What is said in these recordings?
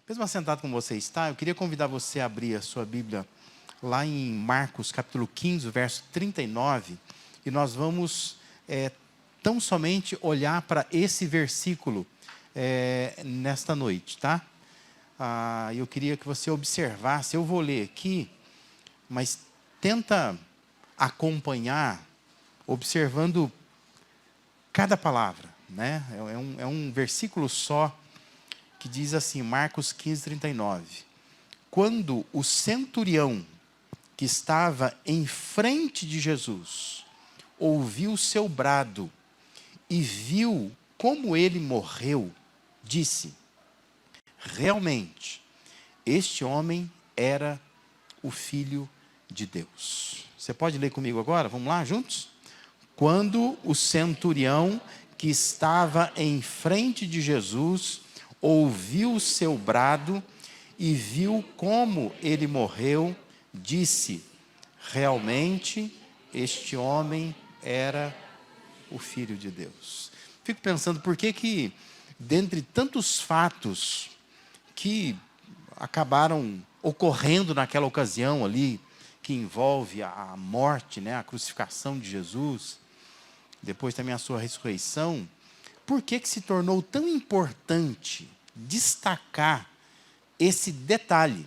Mesmo assentado como você está, eu queria convidar você a abrir a sua Bíblia lá em Marcos, capítulo 15, verso 39, e nós vamos tão somente olhar para esse versículo nesta noite, tá? Eu queria que você observasse, eu vou ler aqui, mas tenta acompanhar, observando cada palavra, né? É um versículo só, que diz assim, Marcos 15, 39. Quando o centurião que estava em frente de Jesus ouviu seu brado e viu como ele morreu, disse: realmente, este homem era o Filho de Deus. Você pode ler comigo agora? Vamos lá, juntos? Quando o centurião que estava em frente de Jesus ouviu seu brado e viu como ele morreu, disse: realmente, este homem era o Filho de Deus. Fico pensando, por que dentre tantos fatos que acabaram ocorrendo naquela ocasião ali, que envolve a morte, né, a crucificação de Jesus, depois também a sua ressurreição, por que se tornou tão importante destacar esse detalhe?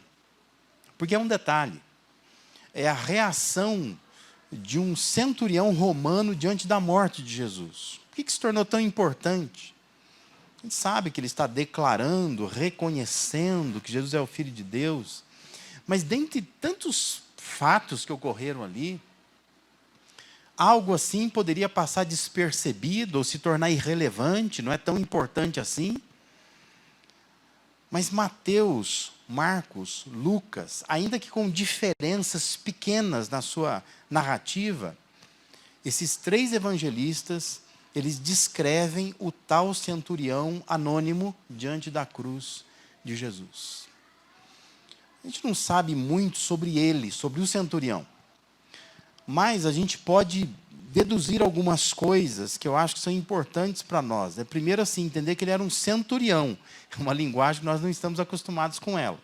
Porque é um detalhe. É a reação de um centurião romano diante da morte de Jesus. Por que se tornou tão importante? A gente sabe que ele está declarando, reconhecendo que Jesus é o Filho de Deus, mas dentre tantos fatos que ocorreram ali, algo assim poderia passar despercebido ou se tornar irrelevante, não é tão importante assim. Mas Mateus, Marcos, Lucas, ainda que com diferenças pequenas na sua narrativa, esses três evangelistas, eles descrevem o tal centurião anônimo diante da cruz de Jesus. A gente não sabe muito sobre ele, sobre o centurião. Mas a gente pode deduzir algumas coisas que eu acho que são importantes para nós. Primeiro, assim, entender que ele era um centurião. É uma linguagem que nós não estamos acostumados com ela.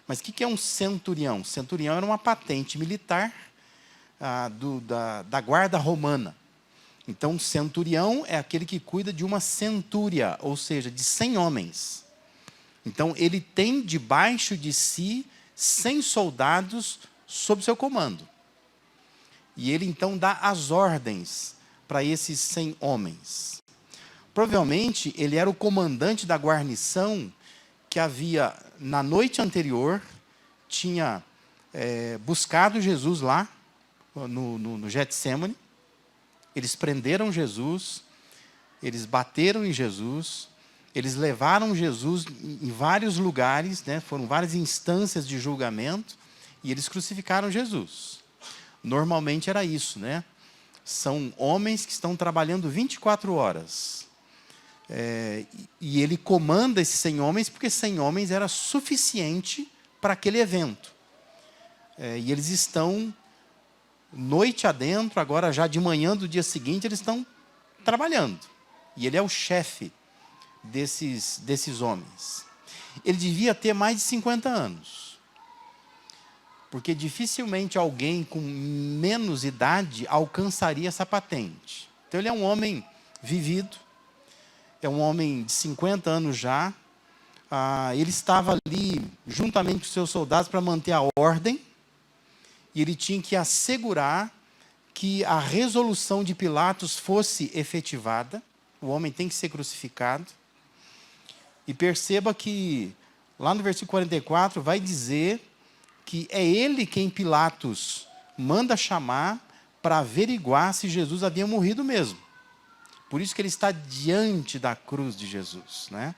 Mas o que é um centurião? Centurião era uma patente militar da guarda romana. Então, centurião é aquele que cuida de uma centúria, ou seja, de 100 homens. Então, ele tem debaixo de si 100 soldados sob seu comando. E ele, então, dá as ordens para esses 100 homens. Provavelmente, ele era o comandante da guarnição que havia, na noite anterior, tinha buscado Jesus lá, no Getsêmani. Eles prenderam Jesus, eles bateram em Jesus, eles levaram Jesus em vários lugares, né, foram várias instâncias de julgamento, e eles crucificaram Jesus. Normalmente era isso, né? São homens que estão trabalhando 24 horas. E ele comanda esses 100 homens, porque 100 homens era suficiente para aquele evento. E eles estão, noite adentro, agora já de manhã do dia seguinte, eles estão trabalhando. E ele é o chefe desses homens. Ele devia ter mais de 50 anos. Porque dificilmente alguém com menos idade alcançaria essa patente. Então ele é um homem vivido, é um homem de 50 anos já. Ele estava ali juntamente com seus soldados para manter a ordem, e ele tinha que assegurar que a resolução de Pilatos fosse efetivada. O homem tem que ser crucificado. E perceba que lá no versículo 44 vai dizer que é ele quem Pilatos manda chamar para averiguar se Jesus havia morrido mesmo. Por isso que ele está diante da cruz de Jesus, né?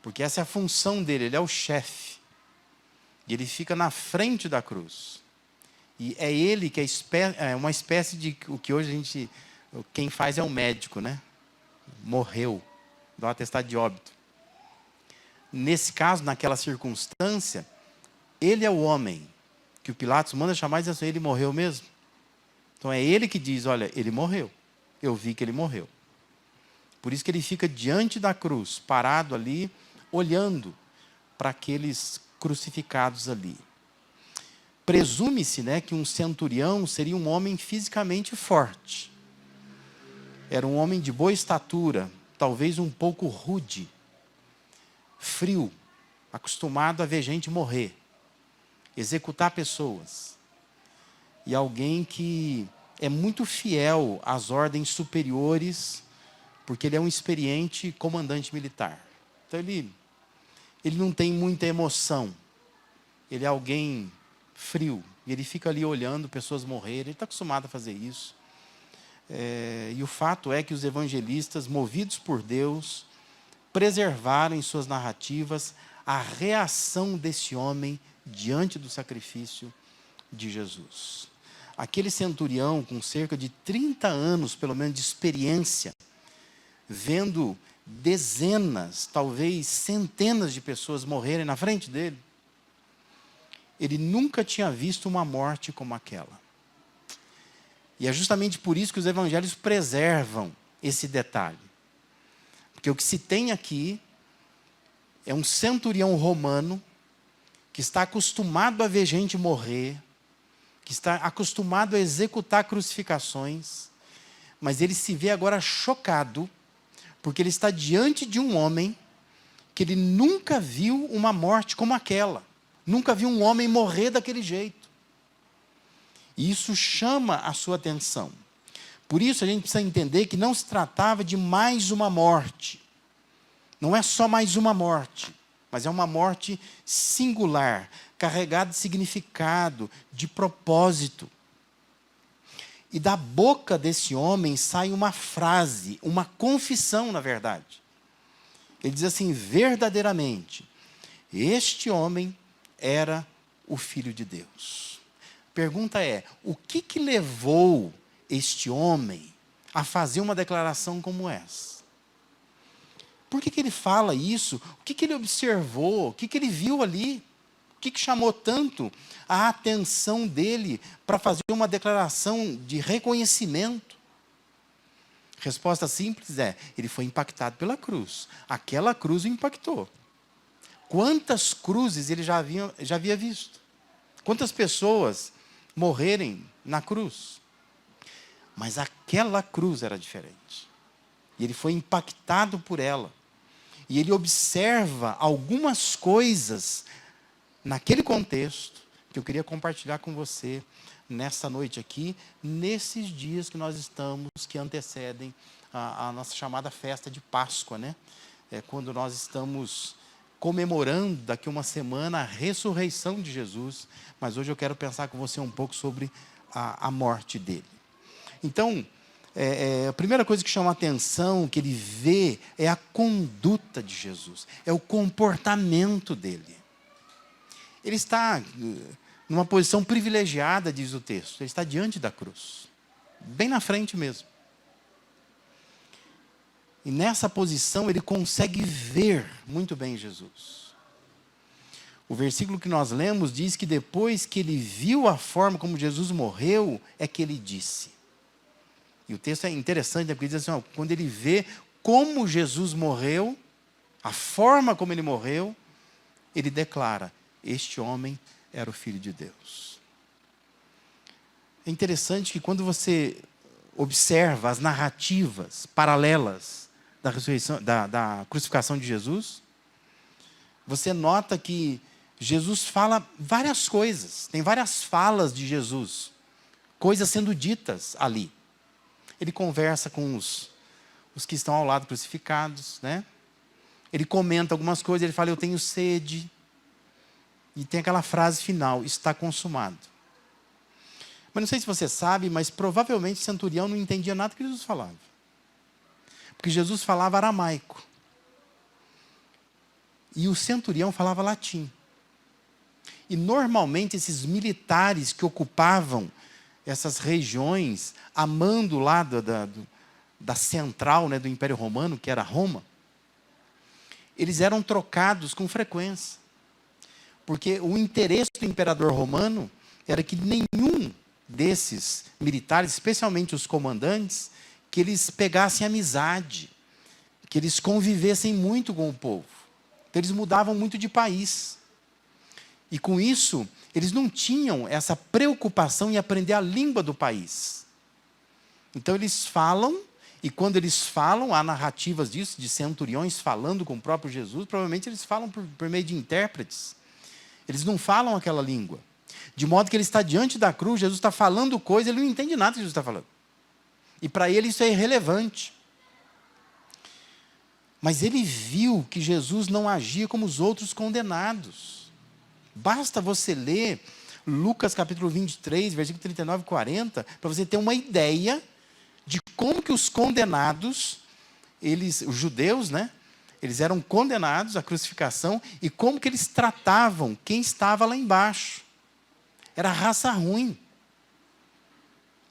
Porque essa é a função dele, ele é o chefe. E ele fica na frente da cruz. E é ele que é uma espécie de o que hoje quem faz é o médico, né? Morreu, dá um atestado de óbito. Nesse caso, naquela circunstância, ele é o homem que o Pilatos manda chamar e diz assim: ele morreu mesmo? Então é ele que diz: olha, ele morreu. Eu vi que ele morreu. Por isso que ele fica diante da cruz, parado ali, olhando para aqueles crucificados ali. Presume-se, né, que um centurião seria um homem fisicamente forte. Era um homem de boa estatura, talvez um pouco rude, frio, acostumado a ver gente morrer, executar pessoas. E alguém que é muito fiel às ordens superiores, porque ele é um experiente comandante militar. Então ele não tem muita emoção. Ele é alguém frio. E ele fica ali olhando pessoas morrerem. Ele está acostumado a fazer isso. E o fato é que os evangelistas, movidos por Deus, preservaram em suas narrativas a reação desse homem diante do sacrifício de Jesus. Aquele centurião com cerca de 30 anos, pelo menos, de experiência, vendo dezenas, talvez centenas de pessoas morrerem na frente dele, ele nunca tinha visto uma morte como aquela. E é justamente por isso que os evangelhos preservam esse detalhe. Porque o que se tem aqui é um centurião romano que está acostumado a ver gente morrer, que está acostumado a executar crucificações, mas ele se vê agora chocado, porque ele está diante de um homem que ele nunca viu uma morte como aquela. Nunca viu um homem morrer daquele jeito. E isso chama a sua atenção. Por isso a gente precisa entender que não se tratava de mais uma morte. Não é só mais uma morte, mas é uma morte singular, carregada de significado, de propósito. E da boca desse homem sai uma frase, uma confissão, na verdade. Ele diz assim: verdadeiramente, este homem era o Filho de Deus. A pergunta é: o que levou este homem a fazer uma declaração como essa? Por que ele fala isso? O que ele observou? O que ele viu ali? O que chamou tanto a atenção dele para fazer uma declaração de reconhecimento? Resposta simples é: ele foi impactado pela cruz. Aquela cruz o impactou. Quantas cruzes ele já havia visto? Quantas pessoas morrerem na cruz? Mas aquela cruz era diferente. E ele foi impactado por ela. E ele observa algumas coisas naquele contexto que eu queria compartilhar com você nessa noite aqui, nesses dias que nós estamos, que antecedem a nossa chamada festa de Páscoa, né? Quando nós estamos comemorando daqui uma semana a ressurreição de Jesus, mas hoje eu quero pensar com você um pouco sobre a morte dele. Então, a primeira coisa que chama a atenção, que ele vê, é a conduta de Jesus, é o comportamento dele. Ele está numa posição privilegiada, diz o texto, ele está diante da cruz, bem na frente mesmo. E nessa posição ele consegue ver muito bem Jesus. O versículo que nós lemos diz que depois que ele viu a forma como Jesus morreu, é que ele disse. E o texto é interessante, né? Porque diz assim, quando ele vê como Jesus morreu, a forma como ele morreu, ele declara: este homem era o Filho de Deus. É interessante que quando você observa as narrativas paralelas da ressurreição, da crucificação de Jesus, você nota que Jesus fala várias coisas, tem várias falas de Jesus, coisas sendo ditas ali. Ele conversa com os que estão ao lado crucificados, né? Ele comenta algumas coisas, ele fala: eu tenho sede. E tem aquela frase final: está consumado. Mas não sei se você sabe, mas provavelmente o centurião não entendia nada que Jesus falava. Porque Jesus falava aramaico. E o centurião falava latim. E normalmente esses militares que ocupavam essas regiões, amando lá da central, né, do Império Romano, que era Roma, eles eram trocados com frequência. Porque o interesse do imperador romano era que nenhum desses militares, especialmente os comandantes, que eles pegassem amizade, que eles convivessem muito com o povo. Então eles mudavam muito de país. E com isso, eles não tinham essa preocupação em aprender a língua do país. Então eles falam, e quando eles falam, há narrativas disso, de centuriões falando com o próprio Jesus, provavelmente eles falam por meio de intérpretes. Eles não falam aquela língua. De modo que ele está diante da cruz, Jesus está falando coisa, ele não entende nada que Jesus está falando. E para ele isso é irrelevante. Mas ele viu que Jesus não agia como os outros condenados. Basta você ler Lucas capítulo 23, versículo 39 e 40, para você ter uma ideia de como que os condenados, os judeus, né? Eles eram condenados à crucificação e como que eles tratavam quem estava lá embaixo. Era raça ruim.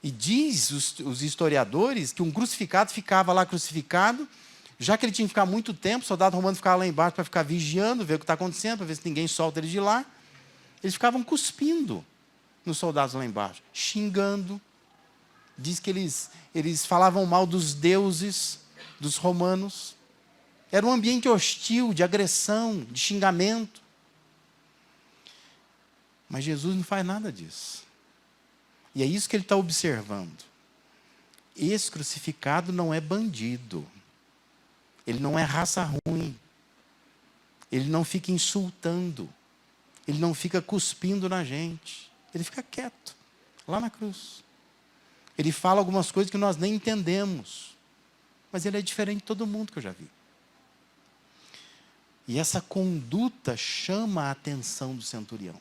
E diz os historiadores que um crucificado ficava lá crucificado, já que ele tinha que ficar muito tempo, o soldado romano ficava lá embaixo para ficar vigiando, ver o que está acontecendo, para ver se ninguém solta ele de lá. Eles ficavam cuspindo nos soldados lá embaixo, xingando. Diz que eles falavam mal dos deuses, dos romanos. Era um ambiente hostil, de agressão, de xingamento. Mas Jesus não faz nada disso. E é isso que ele está observando. Esse crucificado não é bandido. Ele não é raça ruim. Ele não fica insultando. Ele não fica cuspindo na gente. Ele fica quieto, lá na cruz. Ele fala algumas coisas que nós nem entendemos. Mas ele é diferente de todo mundo que eu já vi. E essa conduta chama a atenção do centurião.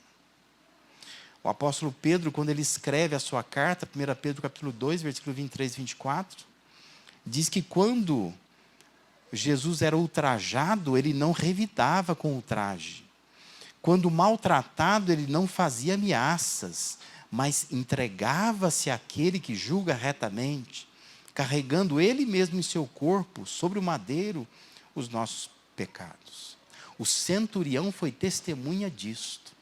O apóstolo Pedro, quando ele escreve a sua carta, 1 Pedro capítulo 2, versículo 23 e 24, diz que quando Jesus era ultrajado, ele não revidava com ultraje. Quando maltratado, ele não fazia ameaças, mas entregava-se àquele que julga retamente, carregando ele mesmo em seu corpo, sobre o madeiro, os nossos pecados. O centurião foi testemunha disto.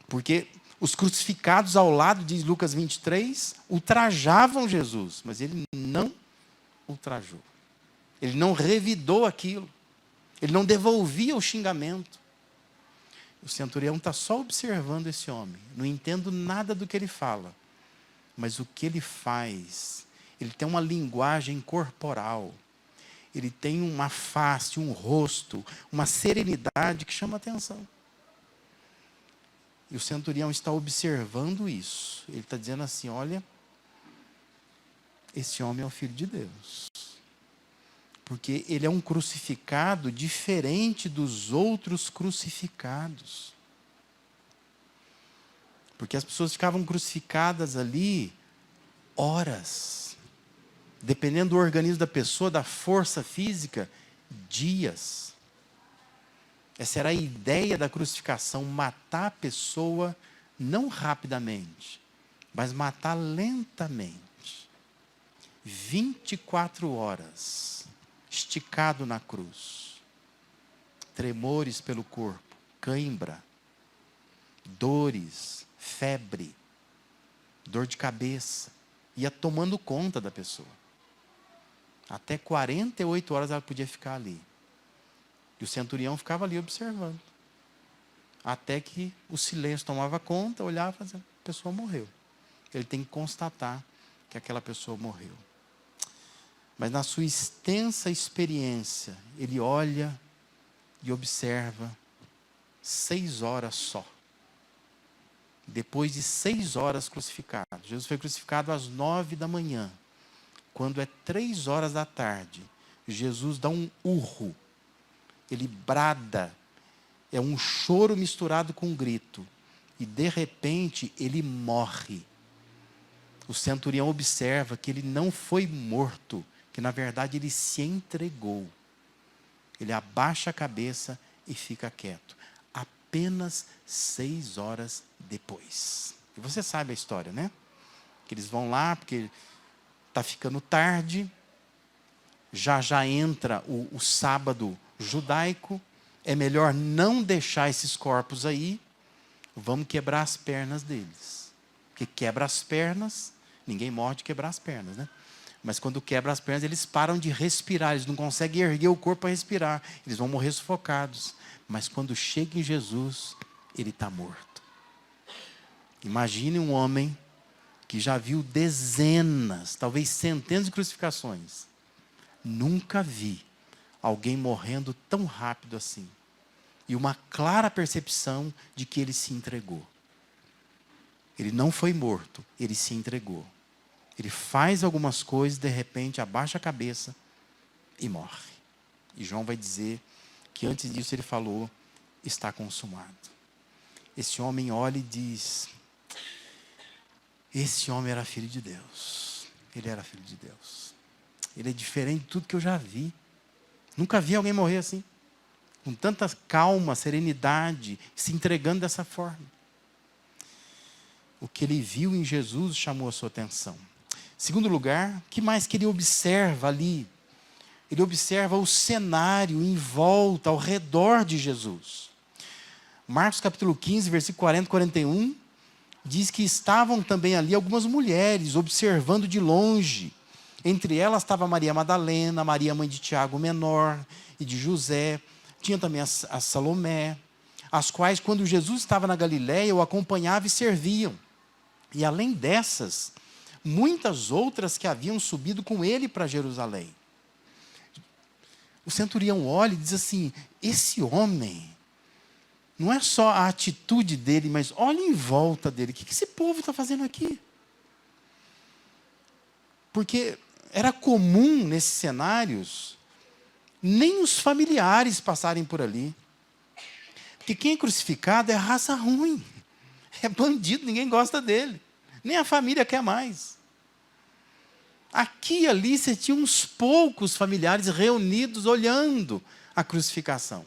Porque os crucificados ao lado, diz Lucas 23, ultrajavam Jesus, mas ele não ultrajou. Ele não revidou aquilo. Ele não devolvia o xingamento. O centurião está só observando esse homem. Não entendo nada do que ele fala. Mas o que ele faz, ele tem uma linguagem corporal. Ele tem uma face, um rosto, uma serenidade que chama atenção. E o centurião está observando isso. Ele está dizendo assim, olha, esse homem é o Filho de Deus. Porque ele é um crucificado diferente dos outros crucificados. Porque as pessoas ficavam crucificadas ali horas. Dependendo do organismo da pessoa, da força física, dias. Essa era a ideia da crucificação, matar a pessoa não rapidamente, mas matar lentamente. 24 horas, esticado na cruz. Tremores pelo corpo, cãibra, dores, febre, dor de cabeça. Ia tomando conta da pessoa. Até 48 horas ela podia ficar ali. E o centurião ficava ali observando. Até que o silêncio tomava conta, olhava e fazia, a pessoa morreu. Ele tem que constatar que aquela pessoa morreu. Mas na sua extensa experiência, ele olha e observa 6 horas só. Depois de 6 horas crucificado. Jesus foi crucificado às 9 da manhã. Quando é 3 horas da tarde, Jesus dá um urro. Ele brada. É um choro misturado com um grito. E de repente ele morre. O centurião observa que ele não foi morto, que na verdade ele se entregou. Ele abaixa a cabeça e fica quieto. Apenas 6 horas depois. E você sabe a história, né? Que eles vão lá porque está ficando tarde. Já entra o sábado judaico. É melhor não deixar esses corpos aí. Vamos quebrar as pernas deles. Porque quebra as pernas, ninguém morre de quebrar as pernas, né? Mas quando quebra as pernas, eles param de respirar, eles não conseguem erguer o corpo para respirar, eles vão morrer sufocados. Mas quando chega em Jesus, ele está morto. Imagine um homem que já viu dezenas, talvez centenas de crucificações. Nunca vi alguém morrendo tão rápido assim. E uma clara percepção de que ele se entregou. Ele não foi morto, ele se entregou. Ele faz algumas coisas, de repente abaixa a cabeça e morre. E João vai dizer que antes disso ele falou, está consumado. Esse homem olha e diz, esse homem era filho de Deus. Ele era filho de Deus. Ele é diferente de tudo que eu já vi. Nunca vi alguém morrer assim. Com tanta calma, serenidade, se entregando dessa forma. O que ele viu em Jesus chamou a sua atenção. Segundo lugar, o que mais que ele observa ali? Ele observa o cenário em volta, ao redor de Jesus. Marcos capítulo 15, versículo 40 e 41, diz que estavam também ali algumas mulheres, observando de longe. Entre elas estava Maria Madalena, Maria mãe de Tiago menor e de José. Tinha também a Salomé, as quais, quando Jesus estava na Galiléia, o acompanhavam e serviam. E além dessas, muitas outras que haviam subido com ele para Jerusalém. O centurião olha e diz assim, esse homem, não é só a atitude dele, mas olha em volta dele, o que esse povo está fazendo aqui? Porque era comum nesses cenários, nem os familiares passarem por ali. Porque quem é crucificado é raça ruim, é bandido, ninguém gosta dele, nem a família quer mais. Aqui e ali você tinha uns poucos familiares reunidos olhando a crucificação.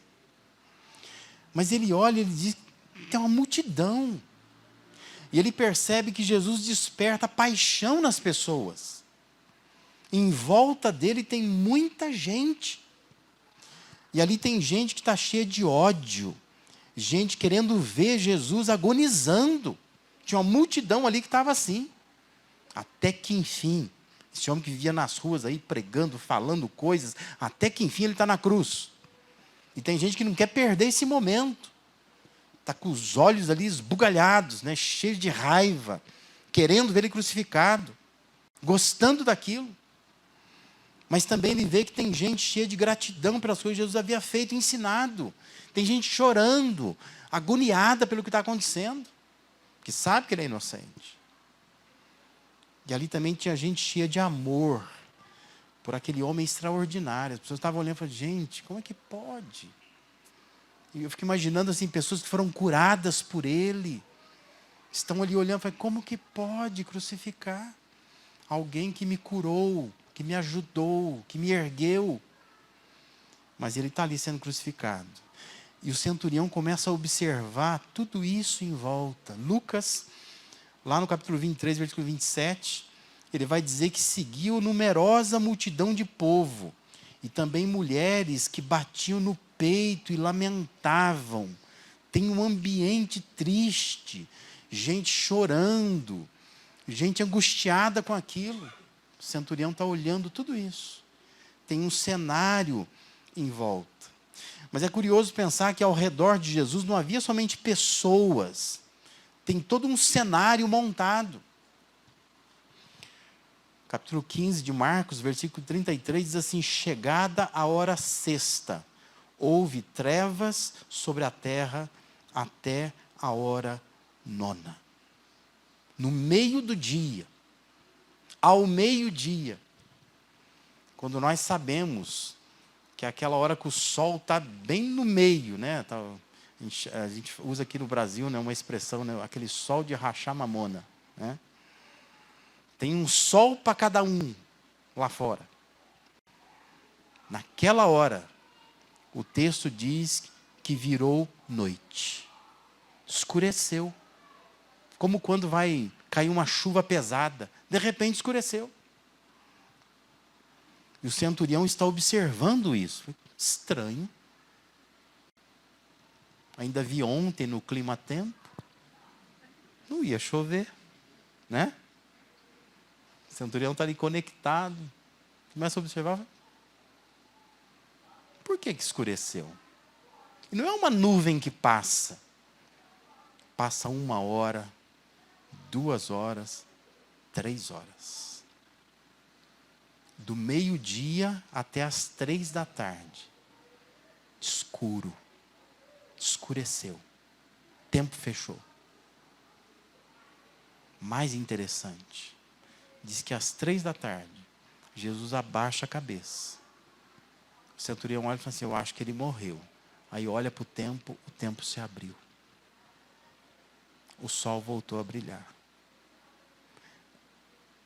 Mas ele olha e ele diz, tem uma multidão. E ele percebe que Jesus desperta paixão nas pessoas. Em volta dele tem muita gente. E ali tem gente que está cheia de ódio. Gente querendo ver Jesus agonizando. Tinha uma multidão ali que estava assim. Até que enfim, esse homem que vivia nas ruas aí pregando, falando coisas, até que enfim ele está na cruz. E tem gente que não quer perder esse momento. Está com os olhos ali esbugalhados, né, cheios de raiva, querendo ver ele crucificado, gostando daquilo. Mas também ele vê que tem gente cheia de gratidão pelas coisas que Jesus havia feito e ensinado. Tem gente chorando, agoniada pelo que está acontecendo, que sabe que ele é inocente. E ali também tinha gente cheia de amor por aquele homem extraordinário. As pessoas estavam olhando e falaram, gente, como é que pode? E eu fico imaginando assim, pessoas que foram curadas por ele, estão ali olhando e falam, como que pode crucificar alguém que me curou, que me ajudou, que me ergueu? Mas ele está ali sendo crucificado. E o centurião começa a observar tudo isso em volta. Lucas, lá no capítulo 23, versículo 27, ele vai dizer que seguiu numerosa multidão de povo, e também mulheres que batiam no peito e lamentavam. Tem um ambiente triste, gente chorando, gente angustiada com aquilo. O centurião está olhando tudo isso. Tem um cenário em volta. Mas é curioso pensar que ao redor de Jesus não havia somente pessoas. Tem todo um cenário montado. Capítulo 15 de Marcos, versículo 33, diz assim, chegada a hora sexta, houve trevas sobre a terra até a hora nona. No meio do dia, ao meio-dia, quando nós sabemos que é aquela hora que o sol está bem no meio, né? A gente usa aqui no Brasil, né, uma expressão, né, aquele sol de rachar mamona, né? Tem um sol para cada um lá fora. Naquela hora, o texto diz que virou noite. Escureceu. Como quando vai cair uma chuva pesada. De repente escureceu. E o centurião está observando isso. Estranho. Ainda vi ontem no clima-tempo. Não ia chover, né? centurião está ali conectado, começa a observar. Por que escureceu? E não é uma nuvem que passa. Passa 1 hora, 2 horas, 3 horas. Do meio-dia até as 3 da tarde. Escuro. Escureceu. Tempo fechou. Mais interessante. Diz que às 3 da tarde, Jesus abaixa a cabeça. O centurião olha e fala assim, eu acho que ele morreu. Aí olha para o tempo se abriu. O sol voltou a brilhar.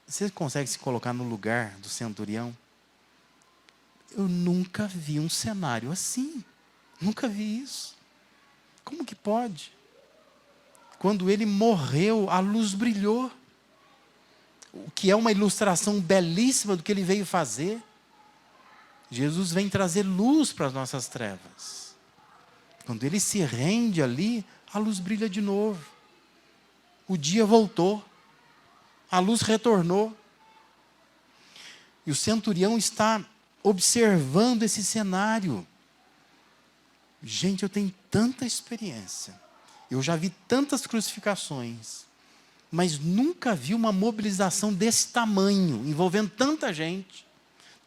Você consegue se colocar no lugar do centurião? Eu nunca vi um cenário assim. Nunca vi isso. Como que pode? Quando ele morreu, a luz brilhou. O que é uma ilustração belíssima do que ele veio fazer. Jesus vem trazer luz para as nossas trevas. Quando ele se rende ali, a luz brilha de novo. O dia voltou. A luz retornou. E o centurião está observando esse cenário. Gente, eu tenho tanta experiência. Eu já vi tantas crucificações. Mas nunca vi uma mobilização desse tamanho, envolvendo tanta gente,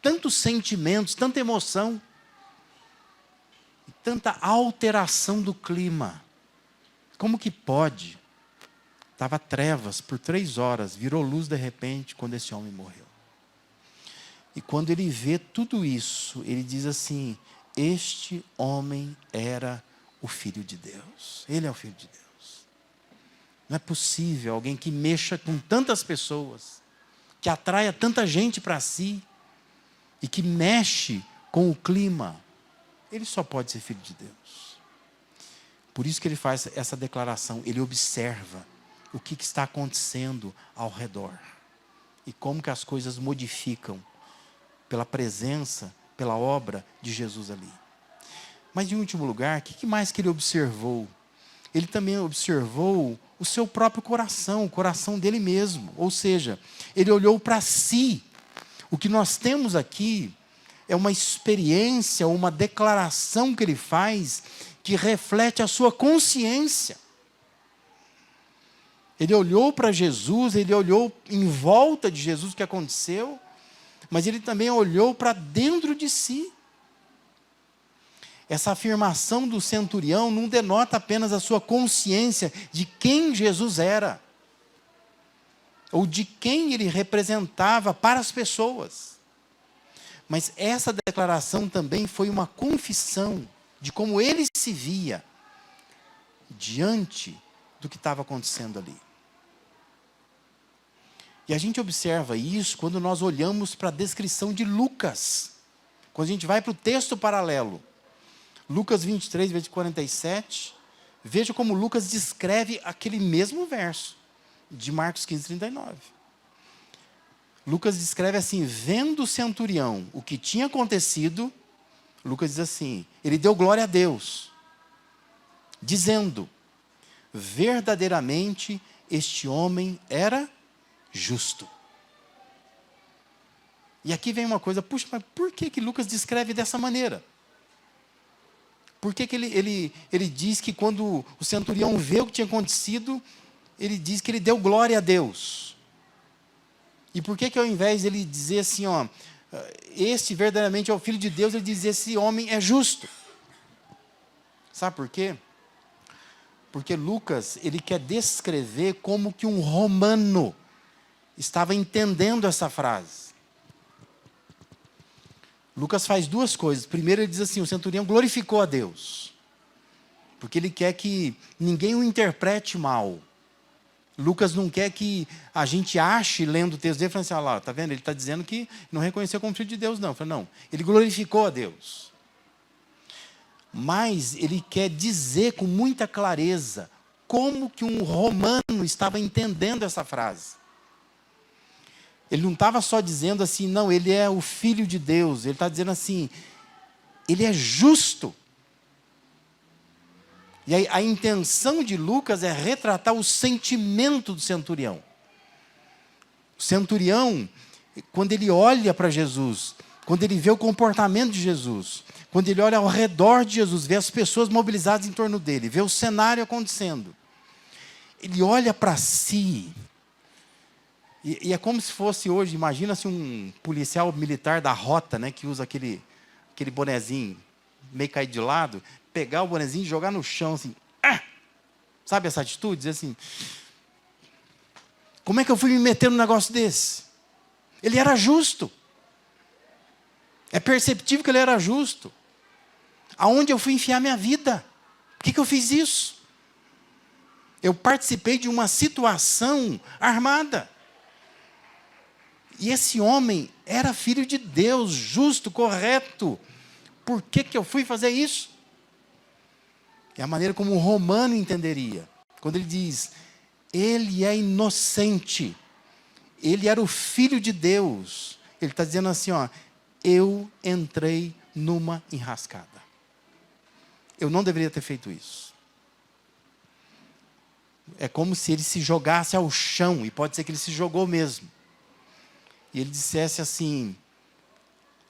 tantos sentimentos, tanta emoção, e tanta alteração do clima. Como que pode? Estava trevas por 3 horas, virou luz de repente quando esse homem morreu. E quando ele vê tudo isso, ele diz assim, este homem era o Filho de Deus. Ele é o Filho de Deus. Não é possível alguém que mexa com tantas pessoas, que atraia tanta gente para si, e que mexe com o clima. Ele só pode ser Filho de Deus. Por isso que ele faz essa declaração, ele observa o que está acontecendo ao redor. E como que as coisas modificam pela presença, pela obra de Jesus ali. Mas, em último lugar, o que mais que ele observou? Ele também observou o seu próprio coração, o coração dele mesmo. Ou seja, ele olhou para si. O que nós temos aqui é uma experiência, uma declaração que ele faz que reflete a sua consciência. Ele olhou para Jesus, ele olhou em volta de Jesus o que aconteceu, mas ele também olhou para dentro de si. Essa afirmação do centurião não denota apenas a sua consciência de quem Jesus era, ou de quem ele representava para as pessoas. Mas essa declaração também foi uma confissão de como ele se via diante do que estava acontecendo ali. E a gente observa isso quando nós olhamos para a descrição de Lucas. Quando a gente vai para o texto paralelo. Lucas 23, versículo 47. Veja como Lucas descreve aquele mesmo verso de Marcos 15, 39. Lucas descreve assim, vendo o centurião o que tinha acontecido, Lucas diz assim, ele deu glória a Deus, dizendo, verdadeiramente este homem era justo. E aqui vem uma coisa, puxa, mas por que Lucas descreve dessa maneira? Por que ele diz que quando o centurião vê o que tinha acontecido, ele diz que ele deu glória a Deus? E por que ao invés de ele dizer assim, ó, este verdadeiramente é o Filho de Deus, ele diz, esse homem é justo? Sabe por quê? Porque Lucas, ele quer descrever como que um romano estava entendendo essa frase. Lucas faz 2 coisas. Primeiro ele diz assim, o centurião glorificou a Deus. Porque ele quer que ninguém o interprete mal. Lucas não quer que a gente ache, lendo o texto dele, falando assim, olha lá, está vendo? Ele está dizendo que não reconheceu como Filho de Deus, não. Fala, não, ele glorificou a Deus. Mas ele quer dizer com muita clareza como que um romano estava entendendo essa frase. Ele não estava só dizendo assim, não, ele é o Filho de Deus. Ele está dizendo assim, ele é justo. E a intenção de Lucas é retratar o sentimento do centurião. O centurião, quando ele olha para Jesus, quando ele vê o comportamento de Jesus, quando ele olha ao redor de Jesus, vê as pessoas mobilizadas em torno dele, vê o cenário acontecendo, ele olha para si, e é como se fosse hoje, imagina-se um policial militar da rota, né, que usa aquele bonezinho meio caído de lado, pegar o bonezinho e jogar no chão, assim, sabe essa atitude? Dizer assim, como é que eu fui me meter num negócio desse? Ele era justo. É perceptível que ele era justo. Aonde eu fui enfiar minha vida? Por que eu fiz isso? Eu participei de uma situação armada. E esse homem era filho de Deus, justo, correto. Por que eu fui fazer isso? É a maneira como o romano entenderia. Quando ele diz, ele é inocente. Ele era o filho de Deus. Ele está dizendo assim, ó, eu entrei numa enrascada. Eu não deveria ter feito isso. É como se ele se jogasse ao chão, e pode ser que ele se jogou mesmo. E ele dissesse assim,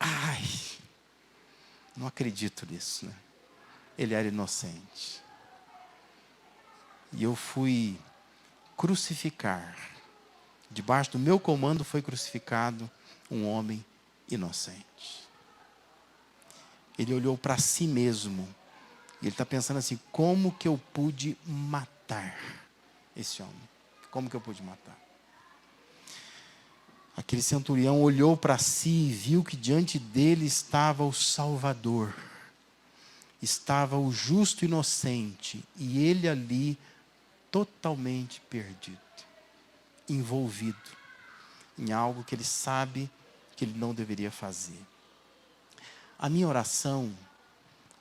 ai, não acredito nisso, né? Ele era inocente. E eu fui crucificar. Debaixo do meu comando foi crucificado um homem inocente. Ele olhou para si mesmo. E ele está pensando assim, como que eu pude matar esse homem? Como que eu pude matar? Aquele centurião olhou para si e viu que diante dele estava o Salvador. Estava o justo inocente. E ele ali totalmente perdido. Envolvido em algo que ele sabe que ele não deveria fazer. A minha oração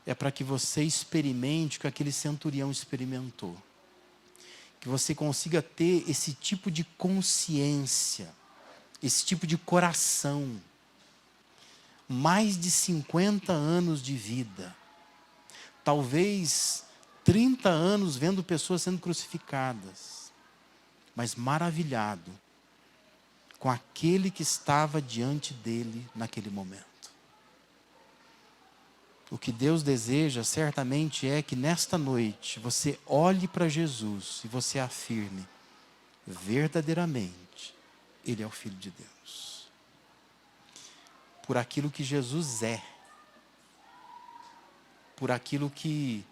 é para que você experimente o que aquele centurião experimentou. Que você consiga ter esse tipo de consciência, esse tipo de coração. Mais de 50 anos de vida. Talvez 30 anos vendo pessoas sendo crucificadas. Mas maravilhado com aquele que estava diante dele naquele momento. O que Deus deseja certamente é que nesta noite você olhe para Jesus e você afirme, verdadeiramente, Ele é o Filho de Deus. Por aquilo que Jesus é, por aquilo que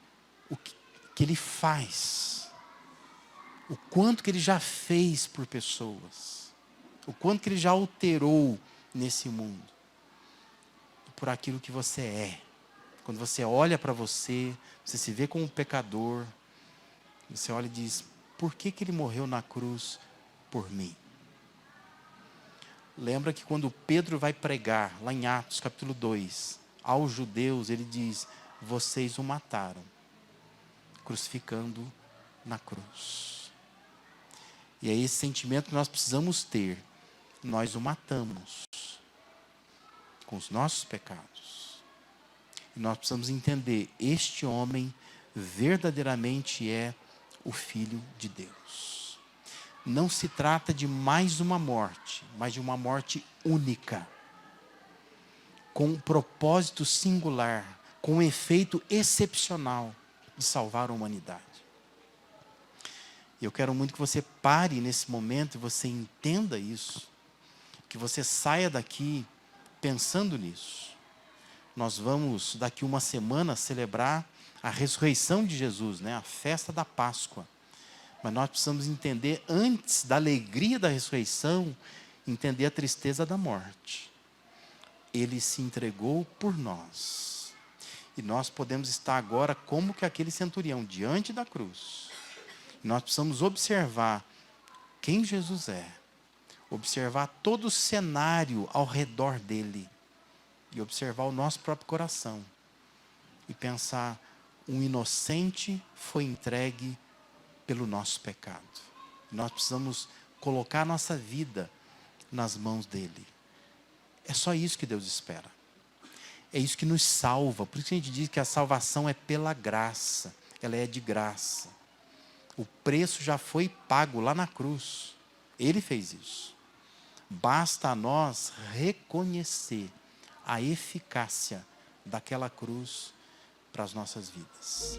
Ele faz, o quanto que Ele já fez por pessoas, o quanto que Ele já alterou nesse mundo, por aquilo que você é. Quando você olha para você, você se vê como um pecador, você olha e diz, por que Ele morreu na cruz por mim? Lembra que quando Pedro vai pregar, lá em Atos capítulo 2, aos judeus, ele diz, vocês o mataram, crucificando na cruz. E é esse sentimento que nós precisamos ter. Nós o matamos com os nossos pecados. E nós precisamos entender, este homem verdadeiramente é o Filho de Deus. Não se trata de mais uma morte, mas de uma morte única. Com um propósito singular, com um efeito excepcional de salvar a humanidade. Eu quero muito que você pare nesse momento e você entenda isso. Que você saia daqui pensando nisso. Nós vamos, daqui uma semana, celebrar a ressurreição de Jesus, né? A festa da Páscoa. Mas nós precisamos entender, antes da alegria da ressurreição, entender a tristeza da morte. Ele se entregou por nós. E nós podemos estar agora como que aquele centurião, diante da cruz. Nós precisamos observar quem Jesus é. Observar todo o cenário ao redor dele. E observar o nosso próprio coração. E pensar, um inocente foi entregue pelo nosso pecado. Nós precisamos colocar a nossa vida nas mãos dele. É só isso que Deus espera. É isso que nos salva. Por isso que a gente diz que a salvação é pela graça. Ela é de graça. O preço já foi pago lá na cruz. Ele fez isso. Basta a nós reconhecer a eficácia daquela cruz para as nossas vidas.